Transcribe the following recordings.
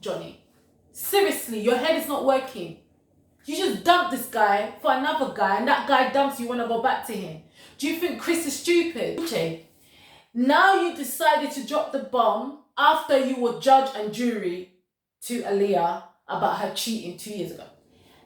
Johnny. Seriously, your head is not working. You just dumped this guy for another guy, and that guy dumps you, want to go back to him. Do you think Chris is stupid? Uche, now you decided to drop the bomb after you were judge and jury to Aaliyah about her cheating 2 years ago.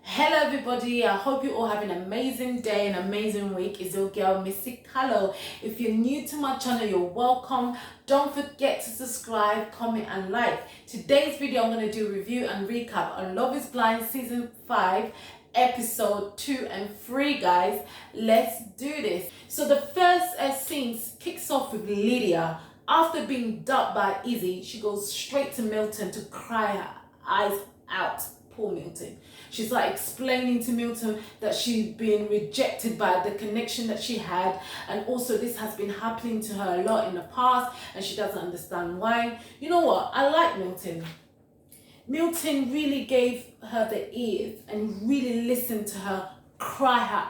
Hello everybody, I hope you all have an amazing day, an amazing week. It's your girl Missy Callow. If you're new to my channel, you're welcome. Don't forget to subscribe, comment and like. Today's video I'm going to do a review and recap on Love is Blind season 5 episode 2 and 3, guys. Let's do this. So the first scene kicks off with Lydia. After being dumped by Izzy, she goes straight to Milton to cry her eyes out. Poor Milton. She's like explaining to Milton that she's been rejected by the connection that she had, and also this has been happening to her a lot in the past and she doesn't understand why. You know what? I like Milton. Milton really gave her the ears and really listened to her cry her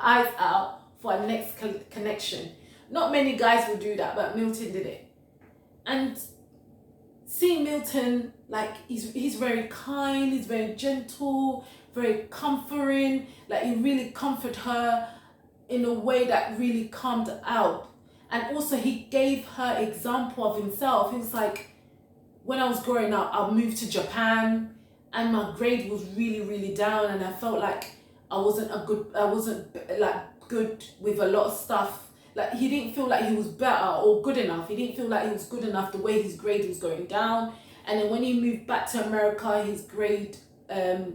eyes out for a next connection. Not many guys will do that, but Milton did it. And seeing Milton, like, he's very kind, he's very gentle, very comforting. Like, he really comforted her in a way that really calmed her out. And also he gave her example of himself. He was like, when I was growing up, I moved to Japan and my grade was really, really down, and I felt like I wasn't good with a lot of stuff. Like, he didn't feel like he was better or good enough. He didn't feel like he was good enough the way his grade was going down. And then when he moved back to America, his grade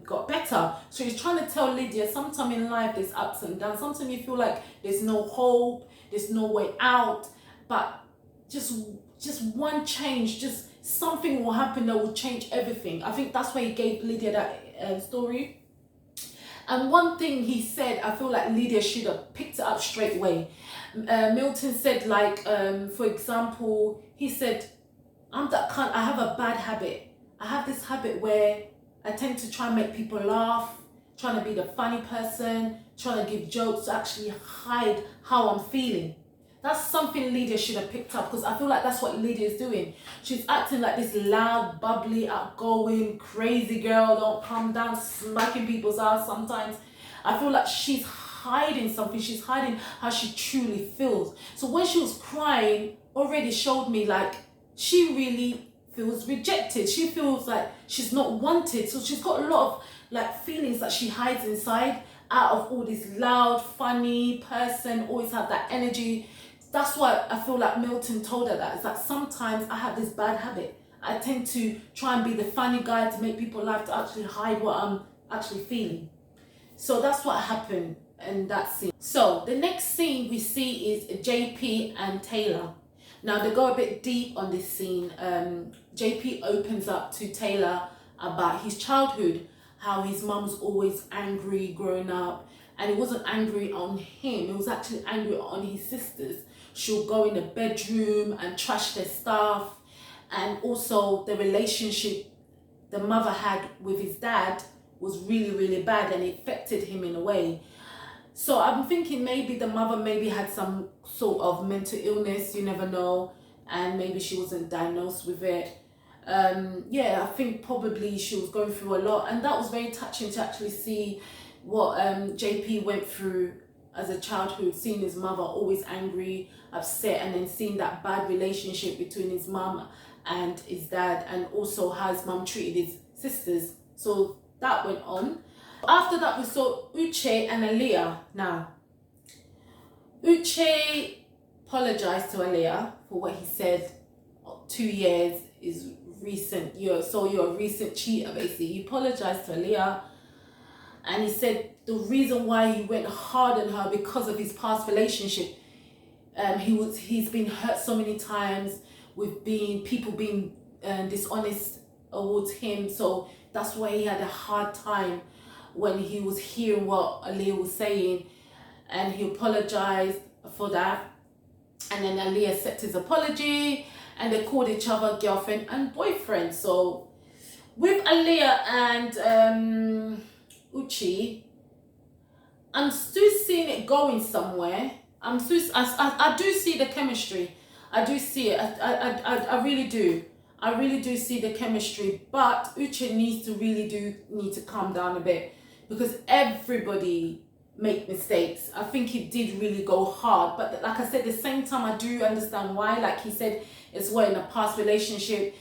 got better. So he's trying to tell Lydia, sometimes in life there's ups and downs. Sometimes you feel like there's no hope, there's no way out. But just one change, just something will happen that will change everything. I think that's why he gave Lydia that story. And one thing he said, I feel like Lydia should have picked it up straight away. Milton said, like, for example, he said, I have a bad habit. I have this habit where I tend to try and make people laugh, trying to be the funny person, trying to give jokes to actually hide how I'm feeling. That's something Lydia should have picked up, because I feel like that's what Lydia is doing. She's acting like this loud, bubbly, outgoing, crazy girl, don't calm down, smacking people's ass sometimes. I feel like she's hiding something. She's hiding how she truly feels. So when she was crying, already showed me like she really feels rejected. She feels like she's not wanted. So she's got a lot of like feelings that she hides inside out of all this loud, funny person, always have that energy. That's why I feel like Milton told her that. It's like, sometimes I have this bad habit. I tend to try and be the funny guy to make people laugh, to actually hide what I'm actually feeling. So that's what happened in that scene. So the next scene we see is JP and Taylor. Now they go a bit deep on this scene. JP opens up to Taylor about his childhood, how his mum's always angry growing up, and it wasn't angry on him, it was actually angry on his sisters. She'll go in the bedroom and trash their stuff, and also the relationship the mother had with his dad was really, really bad, and it affected him in a way. So I'm thinking maybe the mother had some sort of mental illness, you never know, and maybe she wasn't diagnosed with it. Yeah, I think probably she was going through a lot, and that was very touching to actually see what JP went through as a childhood, seeing his mother always angry, upset, and then seeing that bad relationship between his mum and his dad, and also how his mum treated his sisters. So that went on. After that, we saw Uche and Aaliyah. Now, Uche apologized to Aaliyah for what he said. 2 years is recent. You're a recent cheater, basically. He apologized to Aaliyah, and he said the reason why he went hard on her because of his past relationship. He's been hurt so many times with people being dishonest towards him. So that's why he had a hard time when he was hearing what Aaliyah was saying, and he apologized for that. And then Aaliyah accepted his apology, and they called each other girlfriend and boyfriend. So with Aaliyah and Uche, I'm still seeing it going somewhere. I do see the chemistry. I do see it. I really do. I really do see the chemistry, but Uche need to calm down a bit, because everybody make mistakes. I think he did really go hard, but like I said, at the same time, I do understand why. Like he said, as well, in a past relationship,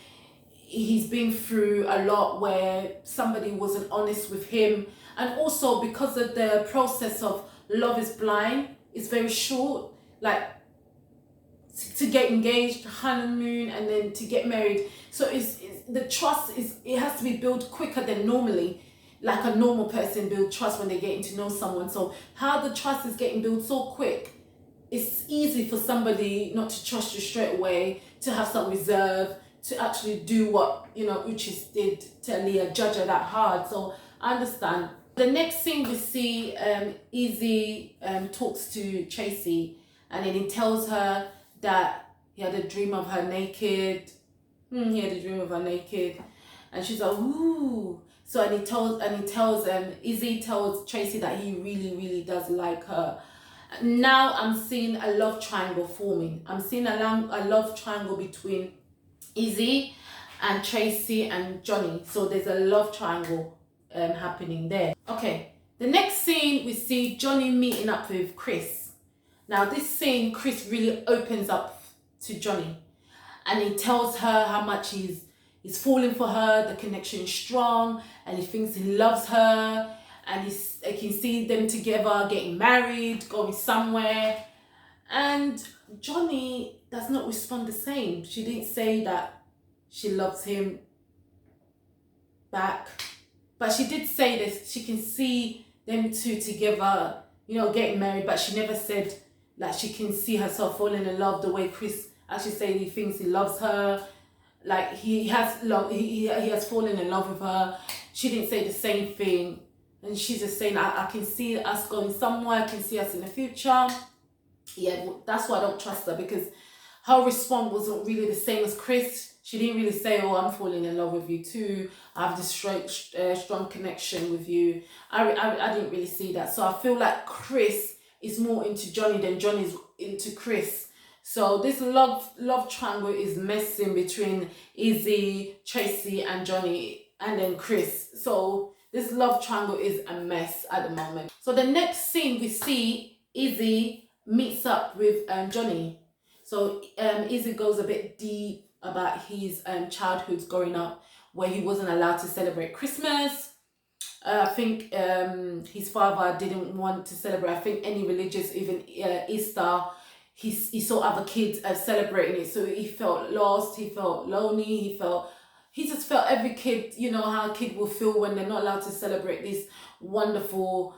he's been through a lot where somebody wasn't honest with him, and also because of the process of love is blind, it's very short. Like to get engaged, honeymoon, and then to get married. So it's the trust is, it has to be built quicker than normally. Like a normal person build trust when they're getting to know someone. So how the trust is getting built so quick, it's easy for somebody not to trust you straight away, to have some reserve, to actually do what, you know, Uche did to Leah, judge her that hard. So I understand. The next thing we see, Izzy talks to Tracy, and then he tells her that he had a dream of her naked. He had a dream of her naked, and she's like, ooh. So and he tells Izzy tells Tracy that he really does like her. Now I'm seeing a love triangle forming. I'm seeing a love triangle between Izzy and Tracy and Johnny. So there's a love triangle happening there. Okay, the next scene we see Johnny meeting up with Chris. Now this scene, Chris really opens up to Johnny, and he tells her how much he's falling for her, the connection is strong, and he thinks he loves her, and I can see them together getting married, going somewhere. And Johnny does not respond the same. She didn't say that she loves him back, but she did say this, she can see them two together, you know, getting married, but she never said that she can see herself falling in love the way Chris actually saying he thinks he loves her. Like he has fallen in love with her. She didn't say the same thing, and she's just saying, I can see us going somewhere, I can see us in the future. Yeah, that's why I don't trust her, because her response wasn't really the same as Chris. She didn't really say, oh, I'm falling in love with you too, I have this strong connection with you. I didn't really see that. So I feel like Chris is more into Johnny than Johnny's into Chris. So this love triangle is messing between Izzy, Tracy, and Johnny, and then Chris. So this love triangle is a mess at the moment. So the next scene we see Izzy meets up with Johnny. So Izzy goes a bit deep about his childhood growing up, where he wasn't allowed to celebrate Christmas. I think his father didn't want to celebrate, I think, any religious, even Easter. He saw other kids celebrating it, so he felt lost, he felt lonely, he just felt every kid, you know how a kid will feel when they're not allowed to celebrate this wonderful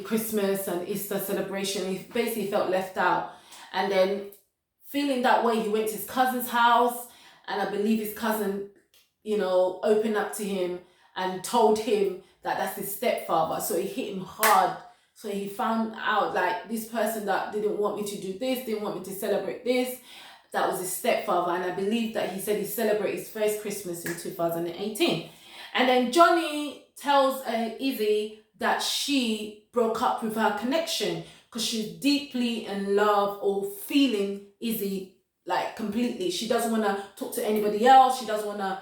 Christmas and Easter celebration. He basically felt left out. And then feeling that way, he went to his cousin's house, and I believe his cousin, you know, opened up to him and told him that that's his stepfather. So he hit him hard. So he found out, like, this person that didn't want me to do this, didn't want me to celebrate this, that was his stepfather. And I believe that he said he celebrated his first Christmas in 2018. And then Johnny tells Izzy that she broke up with her connection because she's deeply in love or feeling Izzy, like, completely. She doesn't want to talk to anybody else. She doesn't want to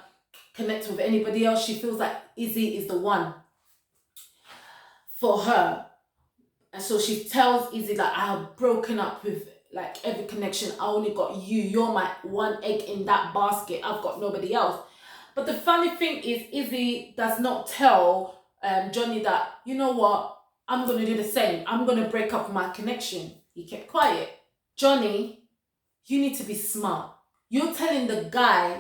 connect with anybody else. She feels like Izzy is the one for her. And so she tells Izzy that I have broken up with, like, every connection. I only got you. You're my one egg in that basket. I've got nobody else. But the funny thing is, Izzy does not tell Johnny that, you know what, I'm going to do the same. I'm going to break up with my connection. He kept quiet. Johnny, you need to be smart. You're telling the guy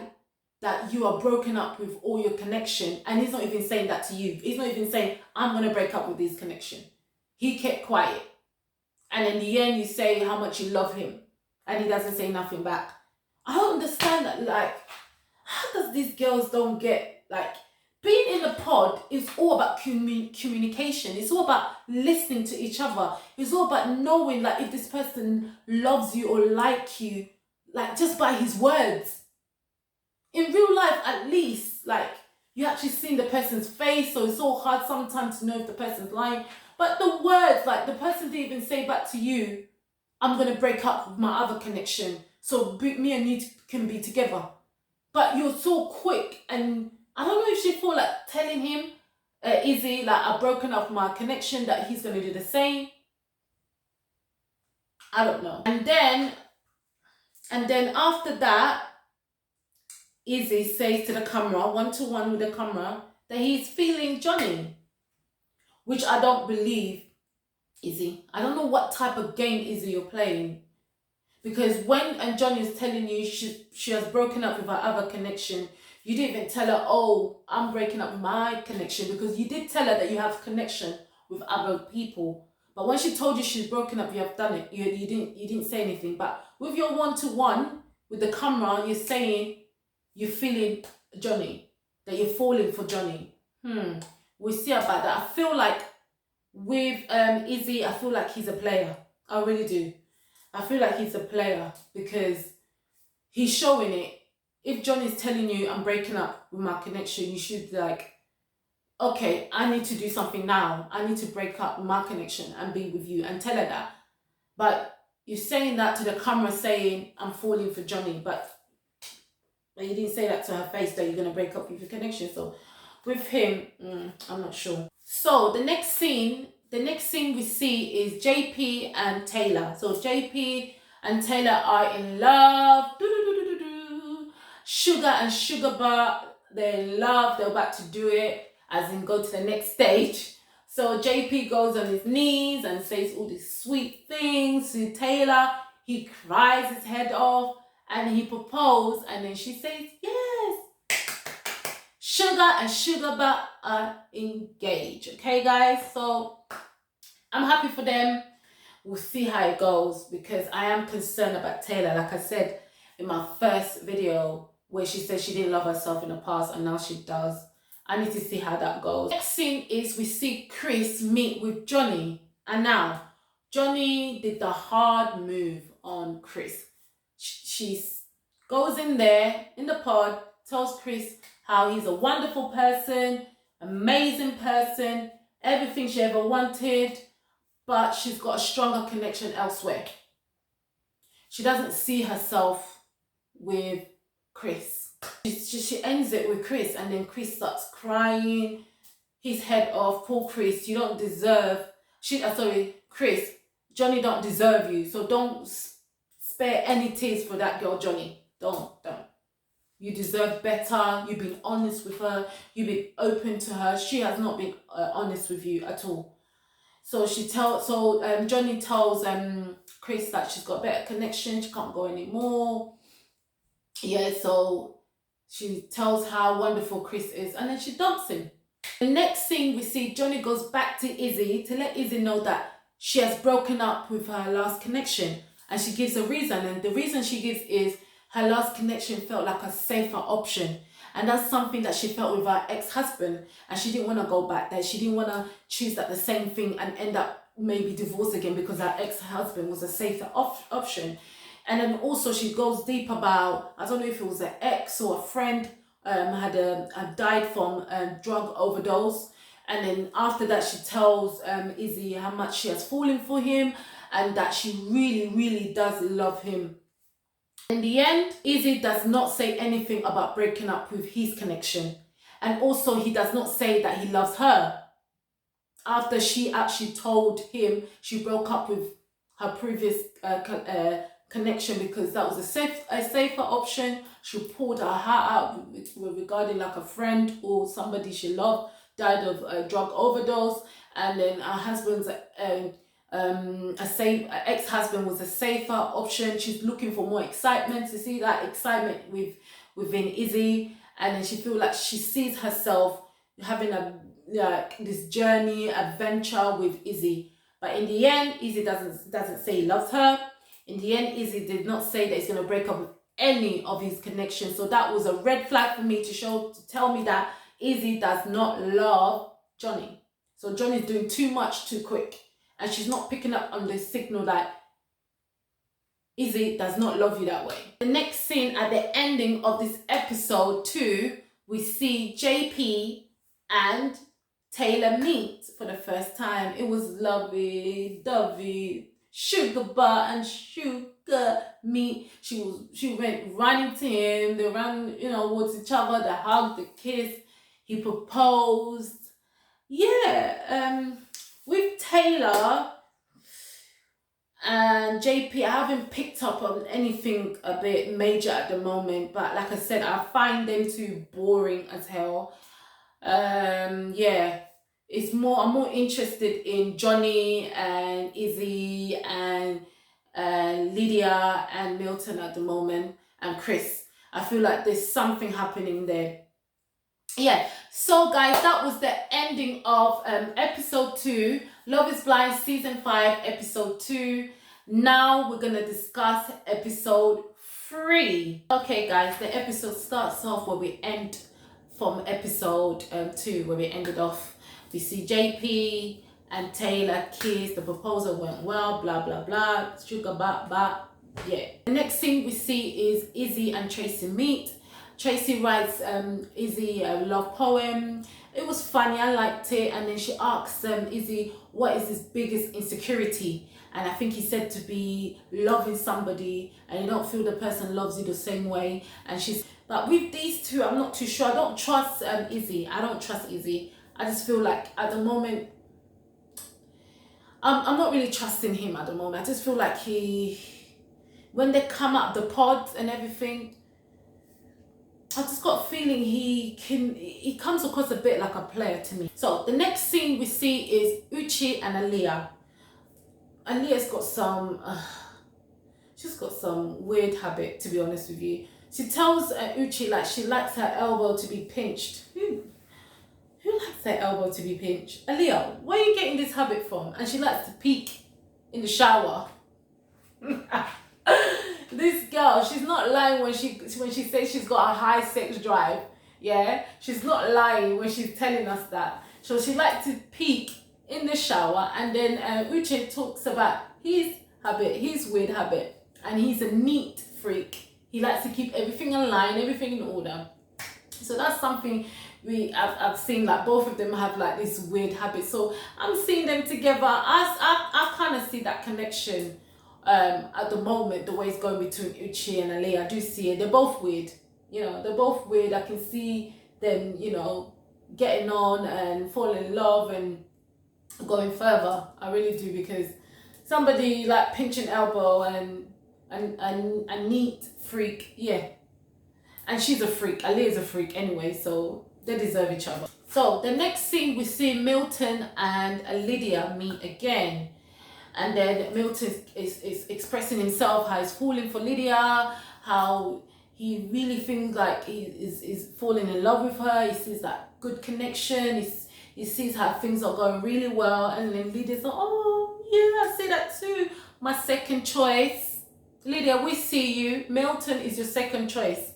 that you are broken up with all your connection, and he's not even saying that to you. He's not even saying, I'm going to break up with his connection. He kept quiet. And in the end, you say how much you love him, and he doesn't say nothing back. I don't understand that. Like, how does these girls don't get, like, being in a pod is all about communication. It's all about listening to each other. It's all about knowing, like, if this person loves you or like you, like, just by his words. In real life, at least, like, you actually see the person's face, so it's so hard sometimes to know if the person's lying. But the words, like, the person didn't even say back to you, I'm going to break up with my other connection so me and you can be together. but you're so quick. And I don't know if she feel like telling him, Izzy, like, I've broken up my connection, that he's going to do the same. I don't know. And then after that, Izzy says to the camera, one-to-one with the camera, that he's feeling Johnny, which I don't believe, Izzy. I don't know what type of game, Izzy, you're playing. Because when Johnny is telling you she has broken up with her other connection, you didn't even tell her, oh, I'm breaking up with my connection, because you did tell her that you have connection with other people. But when she told you she's broken up, you have done it. You didn't say anything. But with your one-to-one with the camera, you're saying you're feeling Johnny, that you're falling for Johnny. We'll see about that. I feel like with Izzy, I feel like he's a player. I really do. I feel like he's a player because he's showing it. If Johnny's telling you, I'm breaking up with my connection, you should be like, okay, I need to do something now. I need to break up with my connection and be with you, and tell her that. But you're saying that to the camera, saying, I'm falling for Johnny, but you didn't say that to her face, that you're going to break up with your connection. So with him, I'm not sure. So the next scene we see is JP and Taylor. So JP and Taylor are in love. Sugar and Sugar Bar, they're in love. They're about to do it, as in go to the next stage. So JP goes on his knees and says all these sweet things to Taylor. He cries his head off and he proposed, and then she says yes. Sugar and Sugar Bar are engaged. Okay, guys? So I'm happy for them. We'll see how it goes, because I am concerned about Taylor. Like I said in my first video, where she said she didn't love herself in the past and now she does. I need to see how that goes. Next scene is we see Chris meet with Johnny. And now, Johnny did the hard move on Chris. She goes in there, in the pod, tells Chris how he's a wonderful person, amazing person, everything she ever wanted, but she's got a stronger connection elsewhere. She doesn't see herself with Chris. She ends it with Chris, and then Chris starts crying his head off. Poor Chris, you don't deserve... Chris, Johnny don't deserve you, so don't spare any tears for that girl, Johnny. Don't. You deserve better. You've been honest with her. You've been open to her. She has not been honest with you at all. So Johnny tells Chris that she's got a better connection. She can't go anymore. Yeah, so she tells how wonderful Chris is, and then she dumps him. The next thing we see, Johnny goes back to Izzy to let Izzy know that she has broken up with her last connection, and she gives a reason, and the reason she gives is her last connection felt like a safer option, and that's something that she felt with her ex-husband, and she didn't want to go back there. She didn't want to choose that the same thing and end up maybe divorced again, because her ex-husband was a safer option. And then also she goes deep about, I don't know if it was an ex or a friend, had died from drug overdose. And then after that, she tells Izzy how much she has fallen for him, and that she really, really does love him. In the end, Izzy does not say anything about breaking up with his connection. And also he does not say that he loves her, after she actually told him she broke up with her previous connection because that was a safer option. She pulled her heart out regarding like a friend or somebody she loved died of a drug overdose, and then her husband's ex-husband was a safer option. She's looking for more excitement, to see that excitement within Izzy, and then she feels like she sees herself having this journey adventure with Izzy. But in the end, Izzy doesn't say he loves her. In the end, Izzy did not say that he's going to break up with any of his connections. So that was a red flag for me to tell me that Izzy does not love Johnny. So Johnny's doing too much too quick, and she's not picking up on the signal that Izzy does not love you that way. The next scene at the ending of this episode 2, we see JP and Taylor meet for the first time. It was lovey-dovey, sugar bar and sugar. me. She went running to him. They ran, towards each other. They hugged, they kissed. He proposed. Yeah. With Taylor and JP, I haven't picked up on anything a bit major at the moment, but like I said, I find them too boring as hell. Yeah, I'm more interested in Johnny and Izzy and Lydia and Milton at the moment, and Chris. I feel like there's something happening there. Yeah, so guys, that was the ending of episode 2, Love is Blind season 5, episode 2. Now we're gonna discuss episode 3. Okay guys, the episode starts off where we end from episode 2, where we ended off. We see JP and Taylor kiss, the proposal went well, blah blah blah, sugar ba. Yeah, the next thing we see is Izzy and Tracy meet. Tracy writes Izzy a love poem. It was funny, I liked it. And then she asks Izzy, what is his biggest insecurity? And I think he said to be loving somebody and you don't feel the person loves you the same way. And but with these two, I'm not too sure. I don't trust Izzy. I don't trust Izzy. I just feel like at the moment, I'm not really trusting him at the moment. I just feel like when they come up the pods and everything, I just got a feeling he comes across a bit like a player to me. So the next scene we see is Uche and Aaliyah. Aaliyah's got she's got some weird habit, to be honest with you. She tells Uche like she likes her elbow to be pinched. Who likes their elbow to be pinched? Aaliyah, where are you getting this habit from? And she likes to peek in the shower. This girl, she's not lying when she says she's got a high sex drive. Yeah, she's not lying when she's telling us that. So she likes to peek in the shower, and then Uche talks about his habit, his weird habit, and he's a neat freak. He likes to keep everything in line, everything in order. So that's something I've seen, like both of them have like this weird habit. So I'm seeing them together. I kind of see that connection. At the moment, the way it's going between Uche and Aaliyah, I do see it. They're both weird. They're both weird. I can see them, getting on and falling in love and going further. I really do, because somebody like pinching elbow and a neat freak, yeah. And she's a freak. Aaliyah's a freak anyway, so they deserve each other. So the next scene, we see Milton and Lydia meet again. And then Milton is expressing himself, how he's falling for Lydia, how he really feels like he is falling in love with her. He sees that good connection. He sees how things are going really well. And then Lydia's like, oh, yeah, I see that too. My second choice. Lydia, we see you. Milton is your second choice.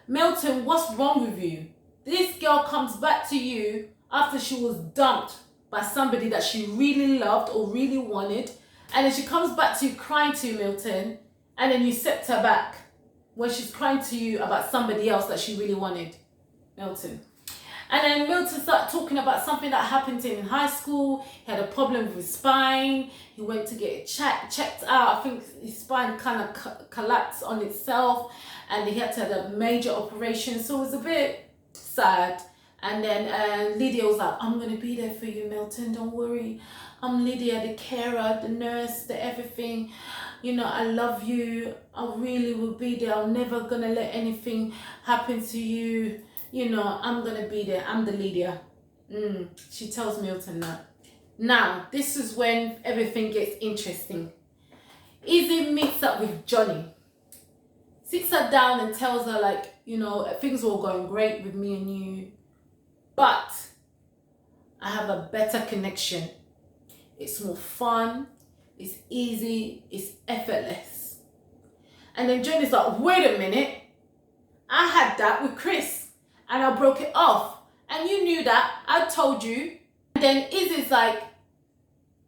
Milton, what's wrong with you? This girl comes back to you after she was dumped by somebody that she really loved or really wanted, and then she comes back to you crying to you, Milton, and then you accept her back when she's crying to you about somebody else that she really wanted. Milton. And then Milton started talking about something that happened to him in high school. He had a problem with his spine. He went to get it checked out. I think his spine kind of collapsed on itself, and he had to have a major operation. So it was a bit sad. And then Lydia was like, I'm going to be there for you, Milton. Don't worry. I'm Lydia, the carer, the nurse, the everything. I love you. I really will be there. I'm never going to let anything happen to you. I'm going to be there. I'm the Lydia. She tells Milton that. Now, this is when everything gets interesting. Izzy meets up with Johnny. Sits her down and tells her, like, things are all going great with me and you. But I have a better connection. It's more fun, it's easy, it's effortless. And then Johnny's like, wait a minute. I had that with Chris and I broke it off. And you knew that. I told you. And then Izzy's like,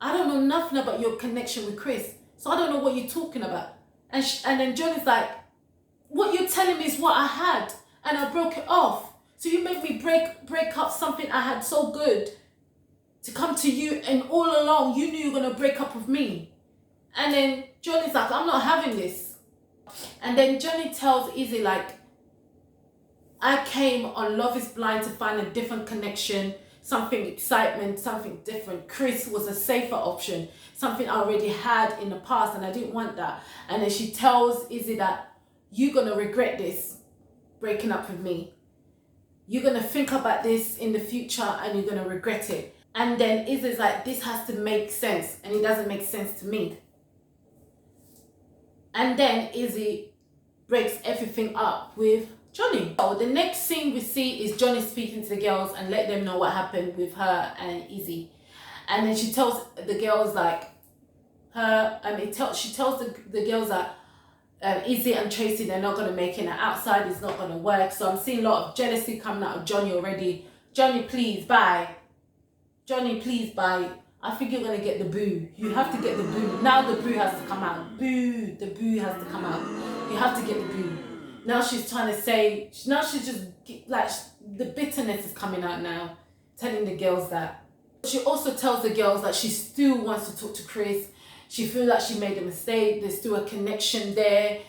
I don't know nothing about your connection with Chris. So I don't know what you're talking about. And then Johnny's like, what you're telling me is what I had. And I broke it off. So you made me break up something I had so good to come to you, and all along you knew you were going to break up with me. And then Johnny's like, I'm not having this. And then Johnny tells Izzy, like, I came on Love is Blind to find a different connection, something excitement, something different. Chris was a safer option, something I already had in the past, and I didn't want that. And then she tells Izzy that you're gonna regret this, breaking up with me. You're gonna think about this in the future and you're gonna regret it. And then Izzy's like, this has to make sense, and it doesn't make sense to me. And then Izzy breaks everything up with Johnny. So the next scene we see is Johnny speaking to the girls and let them know what happened with her and Izzy. And then she tells the girls like she tells the girls that Izzy and Tracy, they're not gonna make it, and outside is not gonna work. So I'm seeing a lot of jealousy coming out of Johnny already. Johnny, please bye. Johnny, please bye. I think you're gonna get the boo. You have to get the boo. Now the boo has to come out. Boo, the boo has to come out. You have to get the boo. Now she's trying to say, now she's just like, the bitterness is coming out now, telling the girls that. She also tells the girls that she still wants to talk to Chris. She feels like she made a mistake. There's still a connection there.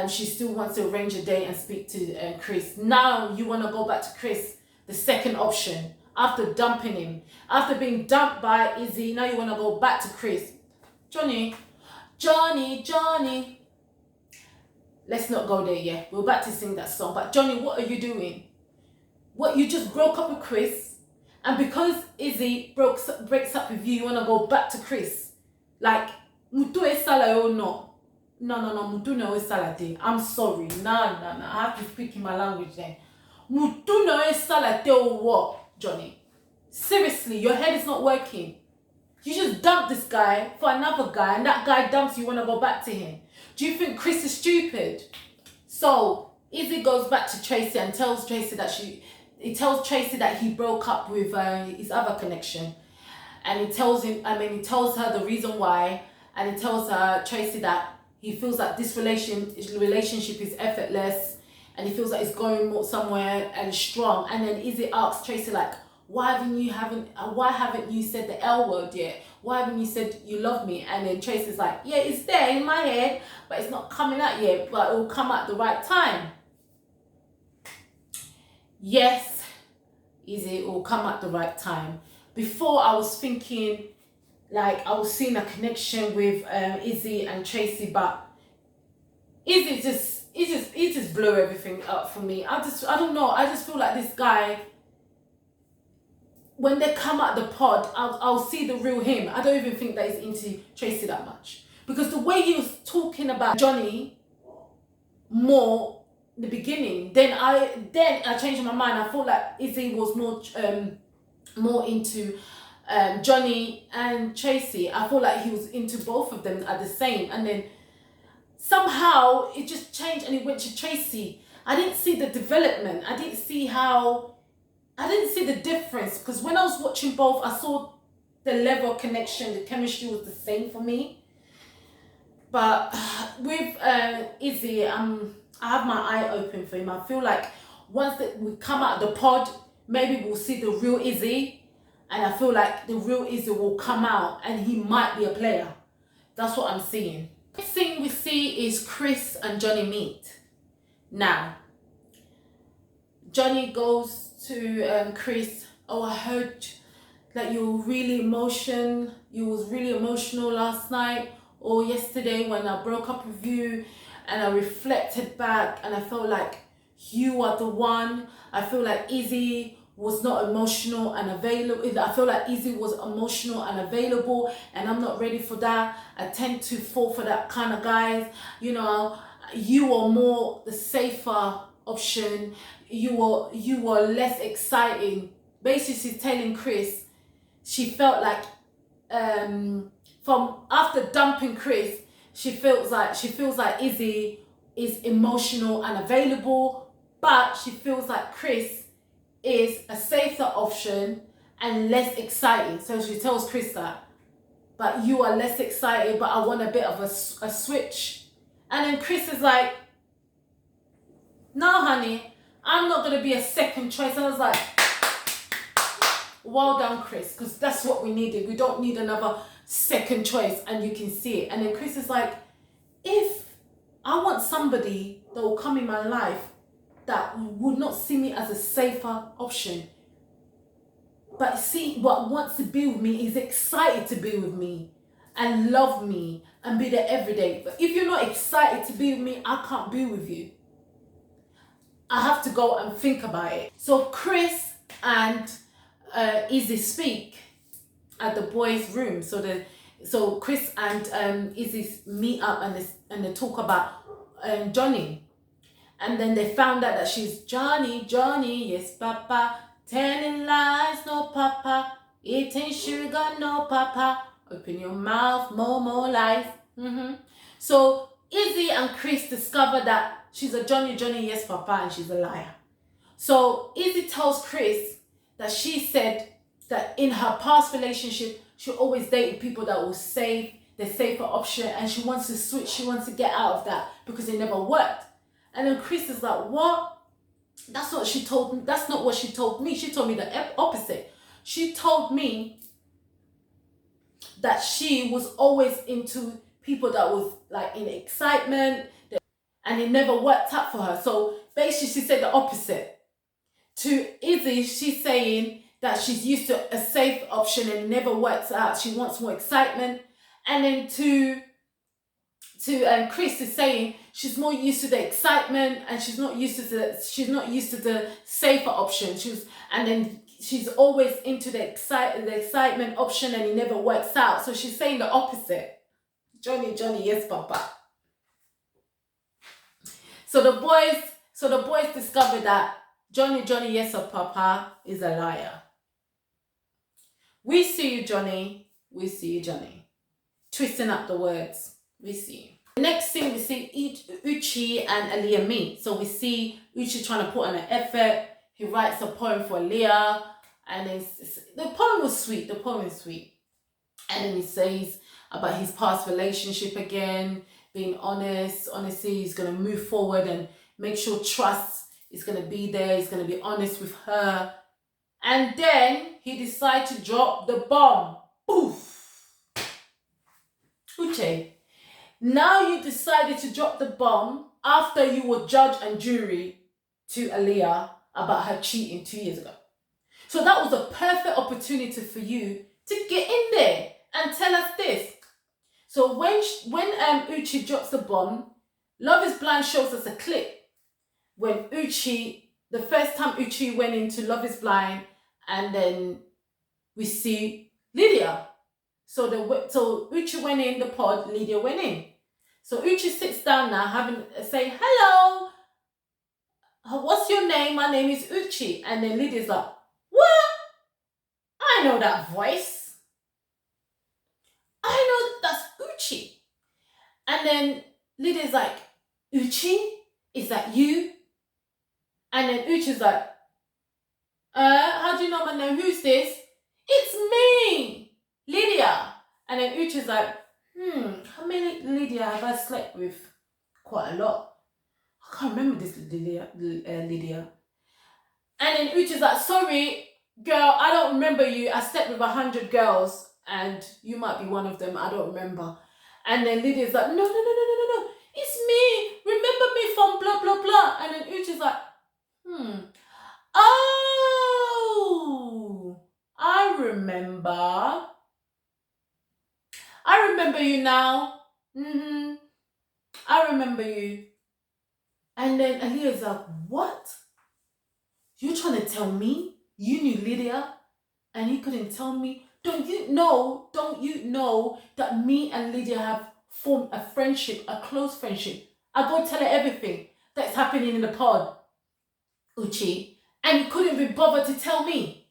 She still wants to arrange a date and speak to Chris. Now you want to go back to Chris, the second option, after dumping him. After being dumped by Izzy, now you want to go back to Chris. Johnny. Let's not go there yet. We're about to sing that song. But Johnny, what are you doing? What, you just broke up with Chris? And because Izzy breaks up with you, you want to go back to Chris? Like, mutu e sala or no? No, mutu no e sala te. I'm sorry. No. I have to speak in my language then. Mutu no e sala te or what, Johnny? Seriously, your head is not working. You just dumped this guy for another guy, and that guy dumps you, want to go back to him. Do you think Chris is stupid? So Izzy goes back to Tracy and tells Tracy that he broke up with his other connection, and he tells her the reason why, and he tells Tracy that he feels that this relationship is effortless, and he feels like it's going somewhere and strong. And then Izzy asks Tracy like, why haven't you said the L word yet? Why haven't you said you love me? And then Tracy's like, yeah, it's there in my head, but it's not coming out yet, but it will come at the right time. Yes, Izzy, it will come at the right time. Before I was thinking, like, I was seeing a connection with Izzy and Tracy, but Izzy just blew everything up for me. I don't know. I just feel like this guy, when they come at the pod, I'll see the real him. I don't even think that he's into Tracy that much. Because the way he was talking about Johnny more in the beginning, then I changed my mind. I thought like Izzy was more into Johnny and Tracy. I feel like he was into both of them at the same. And then somehow it just changed and it went to Tracy. I didn't see the development. I didn't see the difference, because when I was watching both, I saw the level of connection, the chemistry was the same for me. But with Izzy, I have my eye open for him. I feel like once that we come out of the pod, maybe we'll see the real Izzy, and I feel like the real Izzy will come out and he might be a player. That's what I'm seeing. Next thing we see is Chris and Johnny meet. Now, Johnny goes to Chris, oh, I heard that you was really emotional last night or yesterday when I broke up with you, and I reflected back and I felt like you are the one. I feel like Izzy was not emotional and available. I feel like Izzy was emotional and available, and I'm not ready for that. I tend to fall for that kind of guys. You know, you are more the safer option. You were less exciting. Basically, she's telling Chris she felt like from after dumping Chris, she feels like Izzy is emotional and available, but she feels like Chris is a safer option and less exciting. So she tells Chris that, but you are less excited, but I want a bit of a switch. And then Chris is like, no, honey, I'm not going to be a second choice. And I was like, well done, Chris, because that's what we needed. We don't need another second choice, and you can see it. And then Chris is like, if I want somebody that will come in my life that would not see me as a safer option, but see what wants to be with me, is excited to be with me and love me and be there every day. But if you're not excited to be with me, I can't be with you. I have to go and think about it. So Chris and Izzy speak at the boys' room. So Chris and Izzy meet up and they talk about Johnny. And then they found out that she's Johnny, yes, Papa. Telling lies, no, Papa. Eating sugar, no, Papa. Open your mouth, more life. So Izzy and Chris discover that she's a Johnny, yes, Papa, and she's a liar. So Izzy tells Chris that she said that in her past relationship, she always dated people that will save the safer option, and she wants to switch, she wants to get out of that because it never worked. And then Chris is like, what? That's what she told me. That's not what she told me. She told me the opposite. She told me that she was always into people that was like in excitement, and it never worked out for her. So basically she said the opposite. To Izzy, she's saying that she's used to a safe option and it never works out. She wants more excitement. And then to Chris is saying she's more used to the excitement and she's not used to the safer option. She's always into the excitement option and it never works out. So she's saying the opposite. Johnny, yes, Papa. So the boys discover that Johnny, yes, Papa is a liar. We see you, Johnny. We see you, Johnny. Twisting up the words. We see you. The next thing we see Uche and Aaliyah meet. So we see Uche trying to put on an effort. He writes a poem for Aaliyah, and the poem was sweet. The poem is sweet. And then he says about his past relationship again, being honest. Honestly, he's going to move forward and make sure trust is going to be there. He's going to be honest with her. And then he decides to drop the bomb. Poof! Uche, now you decided to drop the bomb after you were judge and jury to Aaliyah about her cheating 2 years ago. So that was a perfect opportunity for you to get in there and tell us this. So when Uche drops the bomb, Love is Blind shows us a clip when Uche, the first time Uche went into Love is Blind, and then we see Lydia. So Uche went in the pod, Lydia went in. So Uche sits down now, saying, hello, what's your name? My name is Uche. And then Lydia's like, what? I know that voice. I know that's Uche. And then Lydia's like, Uche, is that you? And then Uche's like, how do you know my name? Who's this? It's me, Lydia. And then Uche's like, how many Lydia have I slept with? Quite a lot. I can't remember this Lydia. And then Uche's like, sorry, girl, I don't remember you. I slept with 100 girls and you might be one of them. I don't remember. And then Lydia's like, no. It's me. Remember me from blah, blah, blah. And then Uche's like, oh, I remember. I remember you now. I remember you. And then Aaliyah's like, what? You're trying to tell me you knew Lydia and you couldn't tell me? Don't you know that me and Lydia have formed a friendship, a close friendship? I go tell her everything that's happening in the pod, Uche, and you couldn't be bothered to tell me.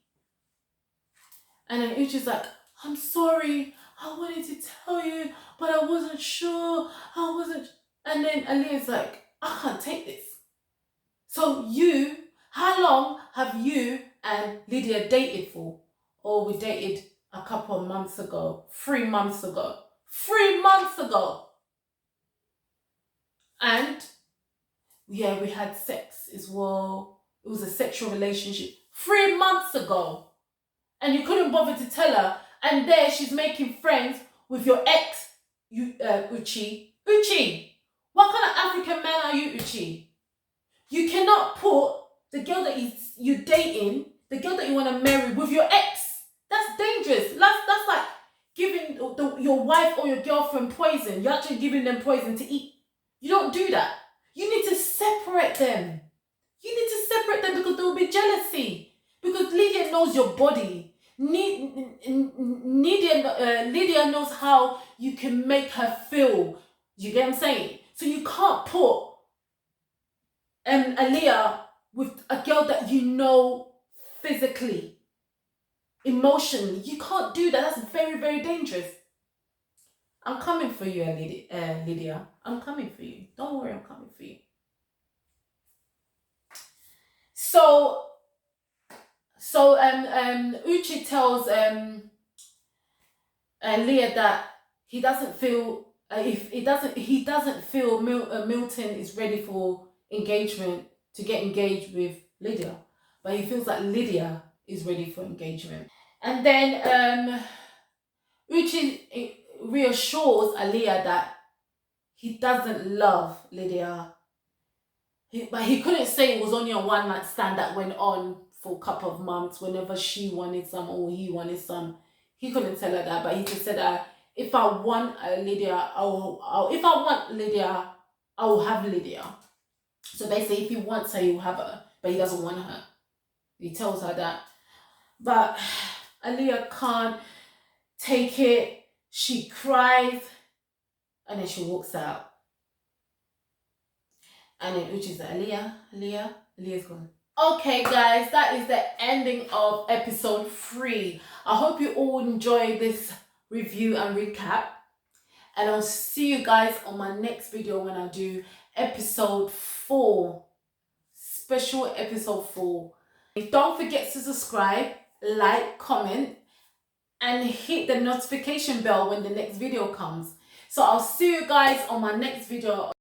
And then Uche's like, I'm sorry, I wanted to tell you, but I wasn't sure. And then Aaliyah's like, I can't take this. So how long have you and Lydia dated for? Or we dated a couple of months ago, 3 months ago. 3 months ago. And yeah, we had sex as well. It was a sexual relationship 3 months ago. And you couldn't bother to tell her. And there she's making friends with your ex, Uche, Uche, what kind of African man are you, Uche? You cannot put the girl that you're dating, the girl that you want to marry with your ex. That's dangerous. That's like giving your wife or your girlfriend poison. You're actually giving them poison to eat. You don't do that. You need to separate them. You need to separate them because there will be jealousy. Because Lydia knows your body. Lydia knows how you can make her feel. You get what I'm saying? So you can't put Aaliyah with a girl that you know physically, emotionally. You can't do that. That's very, very dangerous. I'm coming for you, Lydia. I'm coming for you. Don't worry, I'm coming for you. So Uche tells Leah that he doesn't feel he doesn't feel Milton is ready for engagement, to get engaged with Lydia, but he feels like Lydia is ready for engagement. And then Uche reassures Aaliyah that he doesn't love Lydia. But he couldn't say it was only a one night stand that went on for a couple of months whenever she wanted some or he wanted some. He couldn't tell her that, but he just said that if I want Lydia, if I want Lydia, I will have Lydia. So basically, if he wants her, he'll have her, but he doesn't want her. He tells her that. But Aaliyah can't take it. She cries, and then she walks out. And then Uche's like, Aaliyah's gone. Okay, guys, that is the ending of episode 3. I hope you all enjoyed this review and recap. And I'll see you guys on my next video when I do episode 4. Special episode 4. Don't forget to subscribe, like, comment, and hit the notification bell when the next video comes. So I'll see you guys on my next video.